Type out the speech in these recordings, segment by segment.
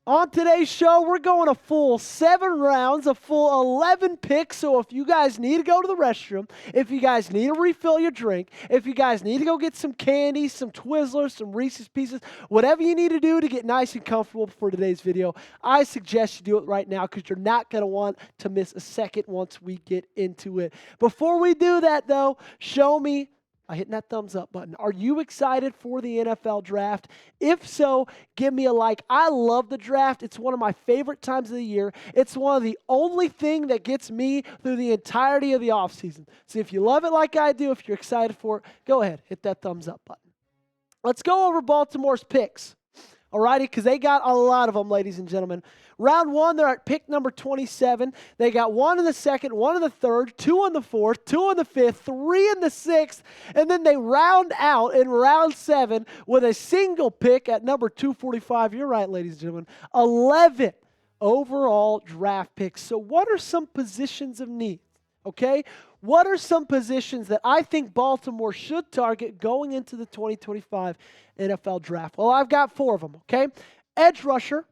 On today's show, we're going a full 7 rounds, a full 11 picks. So if you guys need to go to the restroom, if you guys need to refill your drink, if you guys need to go get some candy, some Twizzlers, some Reese's Pieces, whatever you need to do to get nice and comfortable for today's video, I suggest you do it right now because you're not going to want to miss a second once we get into it. Before we do that, though, show me by hitting that thumbs up button. Are you excited for the NFL draft? If so, give me a like. I love the draft. It's one of my favorite times of the year. It's one of the only thing that gets me through the entirety of the offseason. So if you love it like I do, if you're excited for it, go ahead, hit that thumbs up button. Let's go over Baltimore's picks. Alrighty, because they got a lot of them, ladies and gentlemen. Round 1, they're at pick number 27. They got 1 in the 2nd, 1 in the 3rd, 2 in the 4th, 2 in the 5th, 3 in the 6th, and then they round out in round 7 with a single pick at number 245. You're right, ladies and gentlemen. 11 overall draft picks. So what are some positions of need? Okay? What are some positions that I think Baltimore should target going into the 2025 NFL draft? Well, I've got 4 of them, okay? Edge rusher,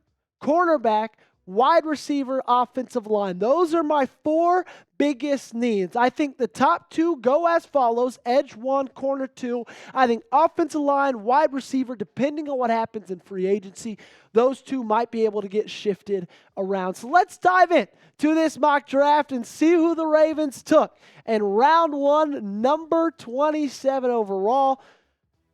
cornerback, wide receiver, offensive line. Those are my 4 biggest needs. I think the top 2 go as follows: edge 1, corner 2. I think offensive line, wide receiver, depending on what happens in free agency, those 2 might be able to get shifted around. So let's dive in to this mock draft and see who the Ravens took. And round 1, number 27 overall,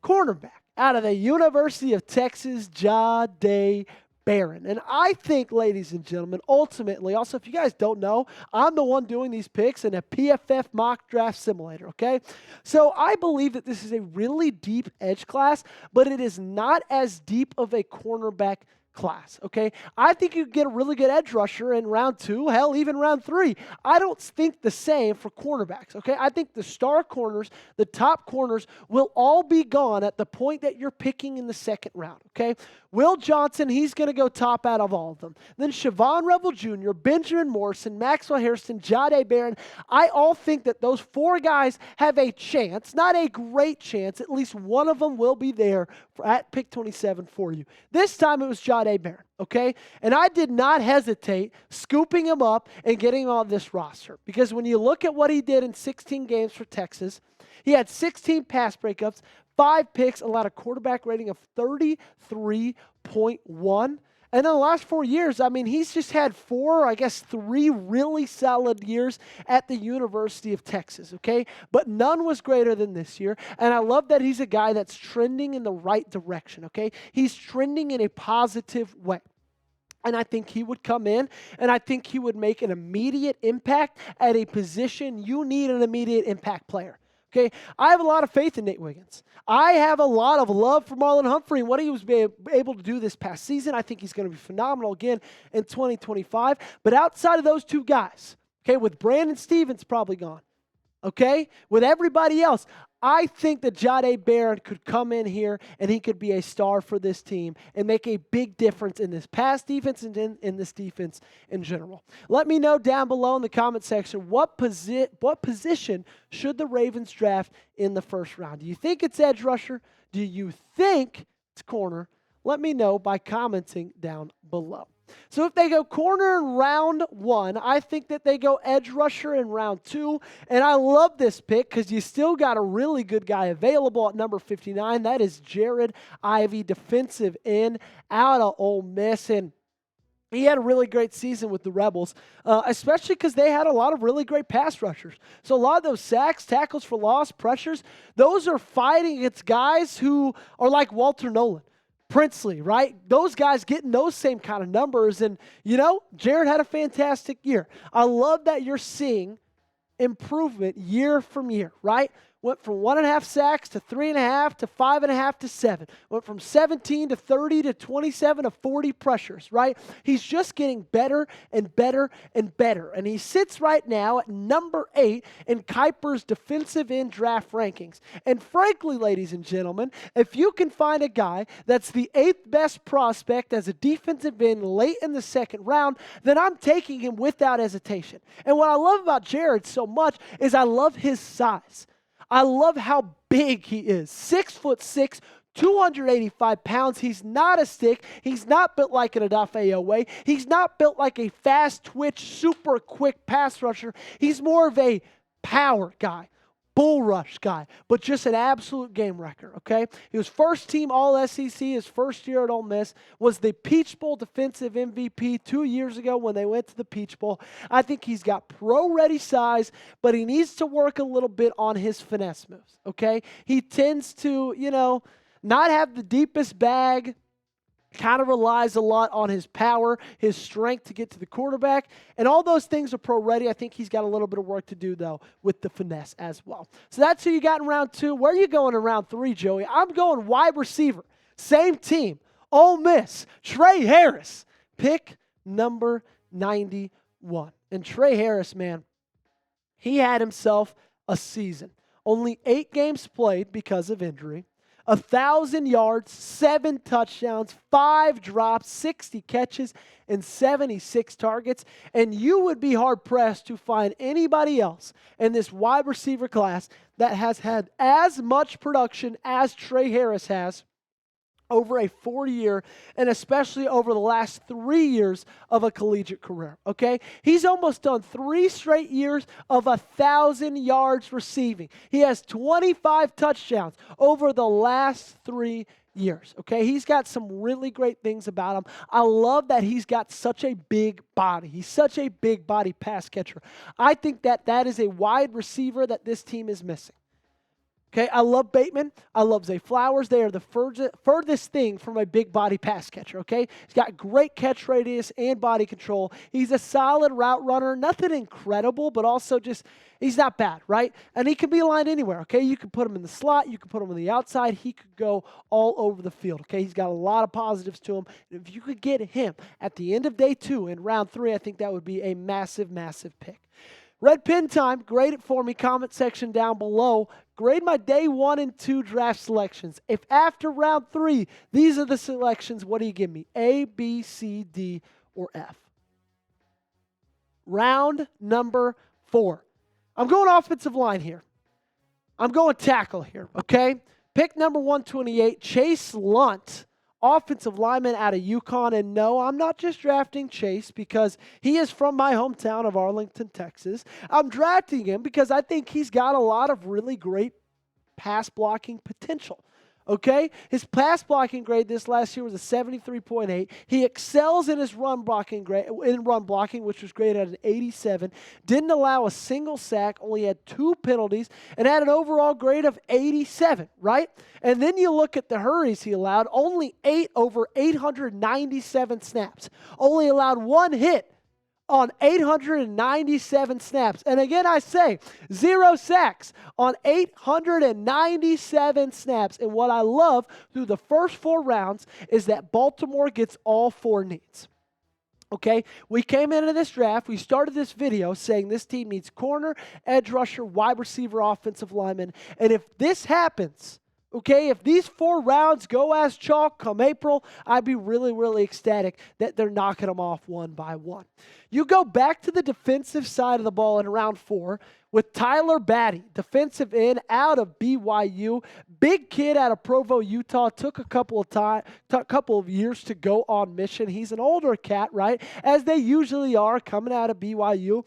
cornerback out of the University of Texas, Jahdae Barron. And I think, ladies and gentlemen, ultimately, also, if you guys don't know, I'm the one doing these picks in a PFF mock draft simulator, okay? So I believe that this is a really deep edge class, but it is not as deep of a cornerback class, okay? I think you get a really good edge rusher in round 2, hell, even round 3. I don't think the same for cornerbacks, okay? I think the star corners, the top corners, will all be gone at the point that you're picking in the 2nd round, okay? Will Johnson, he's going to go top out of all of them. Then Siobhan Rebel Jr., Benjamin Morrison, Maxwell Harrison, Jahdae Barron. I all think that those 4 guys have a chance, not a great chance, at least one of them will be there at pick 27 for you. This time it was Jahdae Barron, okay? And I did not hesitate scooping him up and getting him on this roster because when you look at what he did in 16 games for Texas, he had 16 pass breakups, 5 picks, allowed a quarterback rating of 33.1. And in the last 4 years, I mean, he's just had 3 really solid years at the University of Texas, okay? But none was greater than this year. And I love that he's a guy that's trending in the right direction, okay? He's trending in a positive way. And I think he would come in, and I think he would make an immediate impact at a position you need an immediate impact player. Okay, I have a lot of faith in Nate Wiggins. I have a lot of love for Marlon Humphrey and what he was able to do this past season. I think he's going to be phenomenal again in 2025. But outside of those 2 guys, okay, with Brandon Stevens probably gone, okay, with everybody else, I think that Jahdae Barron could come in here and he could be a star for this team and make a big difference in this pass defense and in this defense in general. Let me know down below in the comment section what position should the Ravens draft in the 1st round. Do you think it's edge rusher? Do you think it's corner? Let me know by commenting down below. So if they go corner in round 1, I think that they go edge rusher in round 2. And I love this pick because you still got a really good guy available at number 59. That is Jared Ivey, defensive end out of Ole Miss. And he had a really great season with the Rebels, especially because they had a lot of really great pass rushers. So a lot of those sacks, tackles for loss, pressures, those are fighting against guys who are like Walter Nolan. Princely, right? Those guys getting those same kind of numbers. And, you know, Jared had a fantastic year. I love that you're seeing improvement year from year, right? Went from 1.5 sacks to 3.5 to 5.5 to 7. Went from 17 to 30 to 27 to 40 pressures, right? He's just getting better and better and better. And he sits right now at number 8 in Kiper's defensive end draft rankings. And frankly, ladies and gentlemen, if you can find a guy that's the 8th best prospect as a defensive end late in the 2nd round, then I'm taking him without hesitation. And what I love about Jared so much is I love his size. I love how big he is. 6'6", 285 pounds. He's not a stick. He's not built like an Odafe. He's not built like a fast twitch, super quick pass rusher. He's more of a power guy, bull rush guy, but just an absolute game wrecker, okay? He was first team All-SEC his first year at Ole Miss, was the Peach Bowl defensive MVP 2 years ago when they went to the Peach Bowl. I think he's got pro-ready size, but he needs to work a little bit on his finesse moves, okay? He tends to, not have the deepest bag, kind of relies a lot on his power, his strength to get to the quarterback, and all those things are pro-ready. I think he's got a little bit of work to do, though, with the finesse as well. So that's who you got in round 2. Where are you going in round 3, Joey? I'm going wide receiver. Same team. Ole Miss. Tre Harris. Pick number 91. And Tre Harris, man, he had himself a season. Only 8 games played because of injury. 1,000 yards, 7 touchdowns, 5 drops, 60 catches, and 76 targets. And you would be hard-pressed to find anybody else in this wide receiver class that has had as much production as Tre Harris has over a 4-year, and especially over the last 3 years of a collegiate career, okay? He's almost done 3 straight years of 1,000 yards receiving. He has 25 touchdowns over the last 3 years, okay? He's got some really great things about him. I love that he's got such a big body. He's such a big body pass catcher. I think that is a wide receiver that this team is missing. Okay, I love Bateman. I love Zay Flowers. They are the furthest thing from a big body pass catcher, okay? He's got great catch radius and body control. He's a solid route runner. Nothing incredible, but also just, he's not bad, right? And he can be aligned anywhere, okay? You can put him in the slot. You can put him on the outside. He could go all over the field, okay? He's got a lot of positives to him. If you could get him at the end of day 2 in round 3, I think that would be a massive, massive pick. Red pin time. Grade it for me. Comment section down below. Grade my day 1 and 2 draft selections. If after round 3, these are the selections, what do you give me? A, B, C, D, or F? Round number 4. I'm going offensive line here. I'm going tackle here, okay? Pick number 128, Chase Lunt, offensive lineman out of UConn. And no, I'm not just drafting Chase because he is from my hometown of Arlington, Texas. I'm drafting him because I think he's got a lot of really great pass blocking potential. Okay? His pass blocking grade this last year was a 73.8. He excels in his run blocking grade, which was graded at an 87. Didn't allow a single sack, only had 2 penalties, and had an overall grade of 87, right? And then you look at the hurries he allowed, only 8 over 897 snaps. Only allowed 1 hit on 897 snaps. And again, I say 0 sacks on 897 snaps. And what I love through the first 4 rounds is that Baltimore gets all 4 needs. Okay, we came into this draft, we started this video saying this team needs corner, edge rusher, wide receiver, offensive lineman. And if this happens, okay, if these 4 rounds go as chalk come April, I'd be really, really ecstatic that they're knocking them off one by one. You go back to the defensive side of the ball in round 4 with Tyler Batty, defensive end out of BYU. Big kid out of Provo, Utah. Took a couple of years to go on mission. He's an older cat, right, as they usually are coming out of BYU.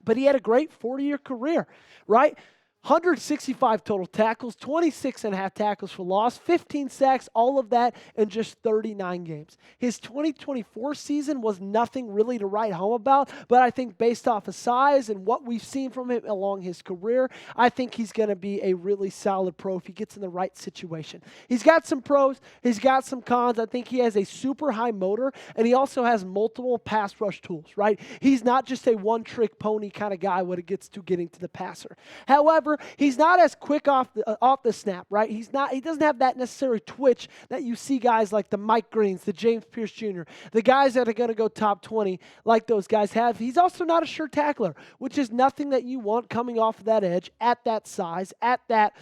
But he had a great 40-year career, right? 165 total tackles, 26.5 tackles for loss, 15 sacks, all of that in just 39 games. His 2024 season was nothing really to write home about, but I think based off of size and what we've seen from him along his career, I think he's going to be a really solid pro if he gets in the right situation. He's got some pros, he's got some cons. I think he has a super high motor, and he also has multiple pass rush tools, right? He's not just a one-trick pony kind of guy when it gets to getting to the passer. However, he's not as quick off the snap, right? He doesn't have that necessary twitch that you see guys like the Mike Greens, the James Pierce Jr., the guys that are going to go top 20 like those guys have. He's also not a sure tackler, which is nothing that you want coming off of that edge at that size, at that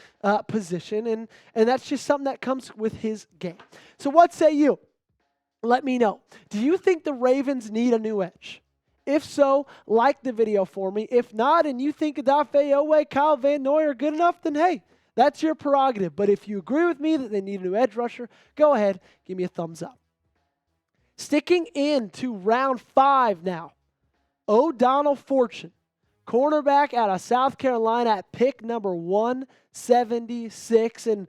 position, and that's just something that comes with his game. So what say you? Let me know. Do you think the Ravens need a new edge? If so, like the video for me. If not, and you think Odafe Oweh, Kyle Van Noy are good enough, then hey, that's your prerogative. But if you agree with me that they need a new edge rusher, go ahead, give me a thumbs up. Sticking into round 5 now, O'Donnell Fortune, cornerback out of South Carolina at pick number 176. And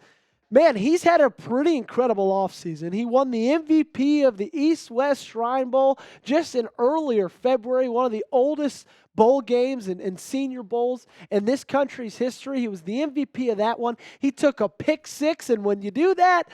man, he's had a pretty incredible offseason. He won the MVP of the East-West Shrine Bowl just in earlier February, one of the oldest bowl games and senior bowls in this country's history. He was the MVP of that one. He took a pick 6, and when you do that,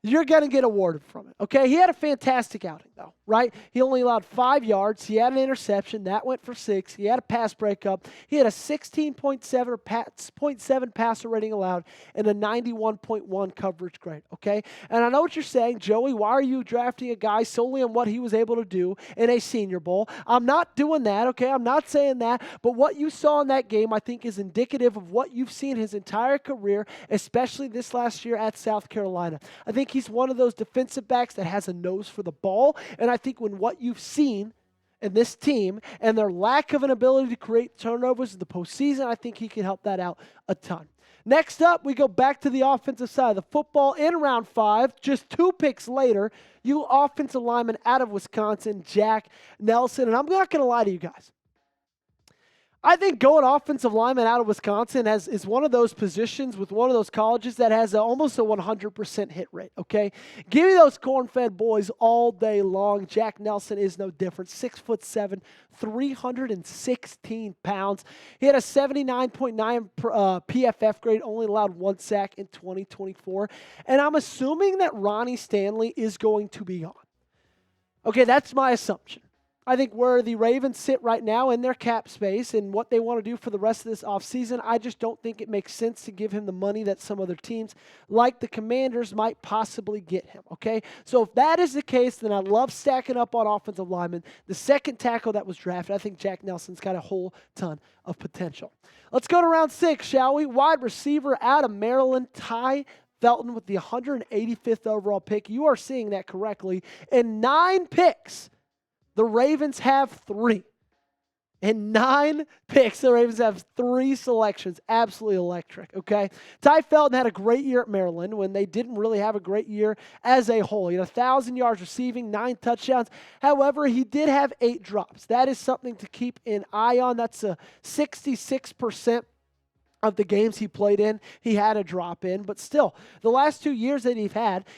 you're going to get awarded from it, okay? He had a fantastic outing, though, right? He only allowed 5 yards. He had an interception. That went for 6. He had a pass breakup. He had a 16.7 passer rating allowed and a 91.1 coverage grade, okay? And I know what you're saying, Joey, why are you drafting a guy solely on what he was able to do in a Senior Bowl? I'm not doing that, okay? I'm not saying that. But what you saw in that game, I think, is indicative of what you've seen his entire career, especially this last year at South Carolina. I think he's one of those defensive backs that has a nose for the ball, and I think when what you've seen in this team and their lack of an ability to create turnovers in the postseason, I think he can help that out a ton. Next up, we go back to the offensive side of the football in round 5. Just 2 picks later, you offensive lineman out of Wisconsin, Jack Nelson, and I'm not going to lie to you guys. I think going offensive lineman out of Wisconsin is one of those positions with one of those colleges that has almost a 100% hit rate, okay? Give me those corn-fed boys all day long. Jack Nelson is no different. 6'7", 316 pounds. He had a 79.9 PFF grade, only allowed 1 sack in 2024. And I'm assuming that Ronnie Stanley is going to be gone. Okay, that's my assumption. I think where the Ravens sit right now in their cap space and what they want to do for the rest of this offseason, I just don't think it makes sense to give him the money that some other teams, like the Commanders, might possibly get him, okay? So if that is the case, then I love stacking up on offensive linemen. The second tackle that was drafted, I think Jack Nelson's got a whole ton of potential. Let's go to round 6, shall we? Wide receiver out of Maryland, Ty Felton with the 185th overall pick. You are seeing that correctly. In 9 picks, the Ravens have 3. In 9 picks, the Ravens have 3 selections. Absolutely electric, okay? Ty Felton had a great year at Maryland when they didn't really have a great year as a whole. He had 1,000 yards receiving, 9 touchdowns. However, he did have 8 drops. That is something to keep an eye on. That's a 66% of the games he played in, he had a drop in. But still, the last 2 years that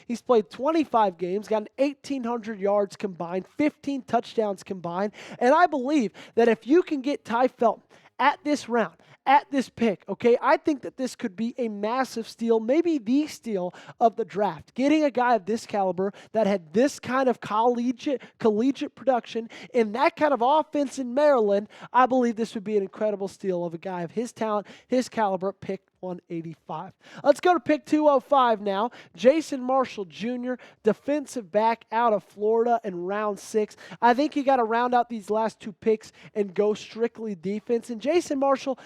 he's played 25 games, gotten 1,800 yards combined, 15 touchdowns combined. And I believe that if you can get Ty Felton at this round, at this pick, okay, I think that this could be a massive steal, maybe the steal of the draft. Getting a guy of this caliber that had this kind of collegiate production in that kind of offense in Maryland, I believe this would be an incredible steal of a guy of his talent, his caliber, pick 185. Let's go to pick 205 now. Jason Marshall Jr., defensive back out of Florida in round 6. I think you got to round out these last 2 picks and go strictly defense. And Jason Marshall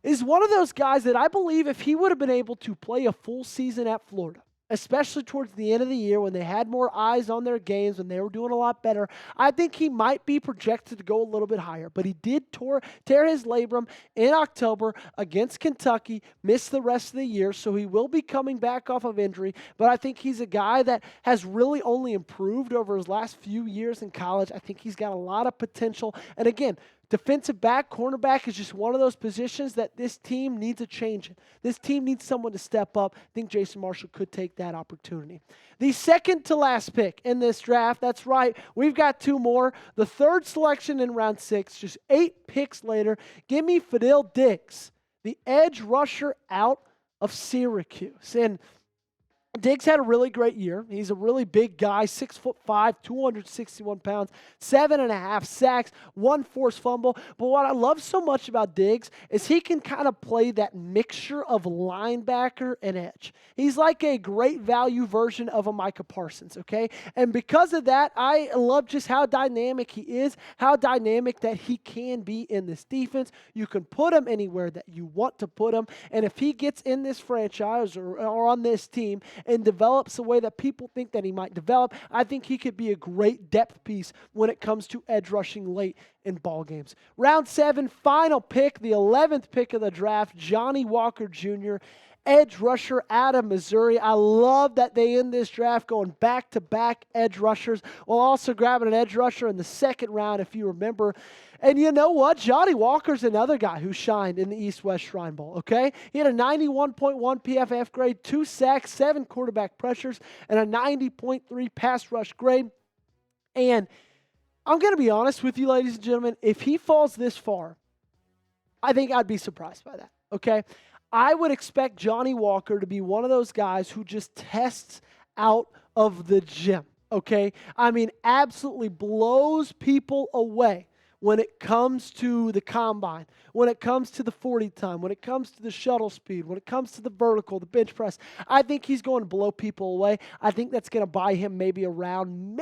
is one of those guys that I believe if he would have been able to play a full season at Florida, especially towards the end of the year when they had more eyes on their games, when they were doing a lot better, I think he might be projected to go a little bit higher. But he did tear his labrum in October against Kentucky, missed the rest of the year, so he will be coming back off of injury. But I think he's a guy that has really only improved over his last few years in college. I think he's got a lot of potential. And again, defensive back, cornerback is just one of those positions that this team needs a change in. This team needs someone to step up. I think Jason Marshall could take that opportunity. The second to last pick in this draft, that's right, we've got 2 more. The third selection in round 6, just 8 picks later, give me Fadil Diggs, the edge rusher out of Syracuse. And Diggs had a really great year. He's a really big guy, 6'5", 261 pounds, 7.5 sacks, 1 forced fumble. But what I love so much about Diggs is he can kind of play that mixture of linebacker and edge. He's like a great value version of a Micah Parsons, okay? And because of that, I love just how dynamic he is, how dynamic that he can be in this defense. You can put him anywhere that you want to put him. And if he gets in this franchise or on this team and develops the way that people think that he might develop, I think he could be a great depth piece when it comes to edge rushing late in ball games. Round 7, final pick, the 11th pick of the draft, Johnny Walker Jr., edge rusher out of Missouri. I love that they end this draft going back-to-back edge rushers, while also grabbing an edge rusher in the second round, if you remember. And you know what? Johnny Walker's another guy who shined in the East-West Shrine Bowl, okay? He had a 91.1 PFF grade, 2 sacks, 7 quarterback pressures, and a 90.3 pass rush grade. And I'm going to be honest with you, ladies and gentlemen, if he falls this far, I think I'd be surprised by that, okay? I would expect Johnny Walker to be one of those guys who just tests out of the gym, okay? I mean, absolutely blows people away when it comes to the combine, when it comes to the 40 time, when it comes to the shuttle speed, when it comes to the vertical, the bench press. I think he's going to blow people away. I think that's going to buy him maybe a round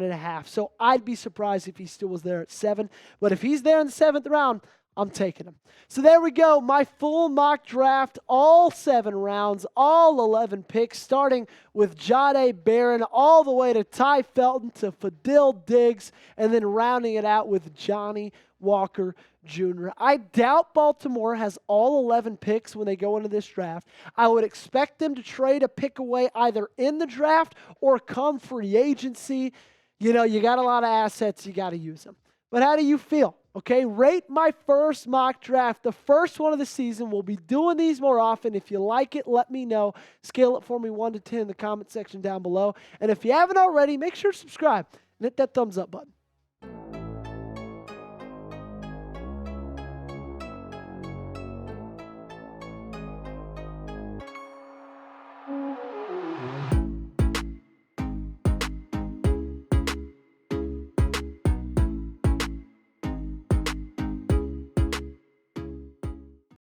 and a half. So I'd be surprised if he still was there at 7. But if he's there in the 7th round, I'm taking him. So there we go, my full mock draft, all 7 rounds, all 11 picks, starting with Jahdae Barron all the way to Ty Felton to Fadil Diggs, and then rounding it out with Johnny Walker Jr. I doubt Baltimore has all 11 picks when they go into this draft. I would expect them to trade a pick away either in the draft or come free agency. You know, you got a lot of assets, you got to use them. But how do you feel? Okay, rate my first mock draft, the first one of the season. We'll be doing these more often. If you like it, let me know. Scale it for me 1 to 10 in the comment section down below. And if you haven't already, make sure to subscribe and hit that thumbs up button.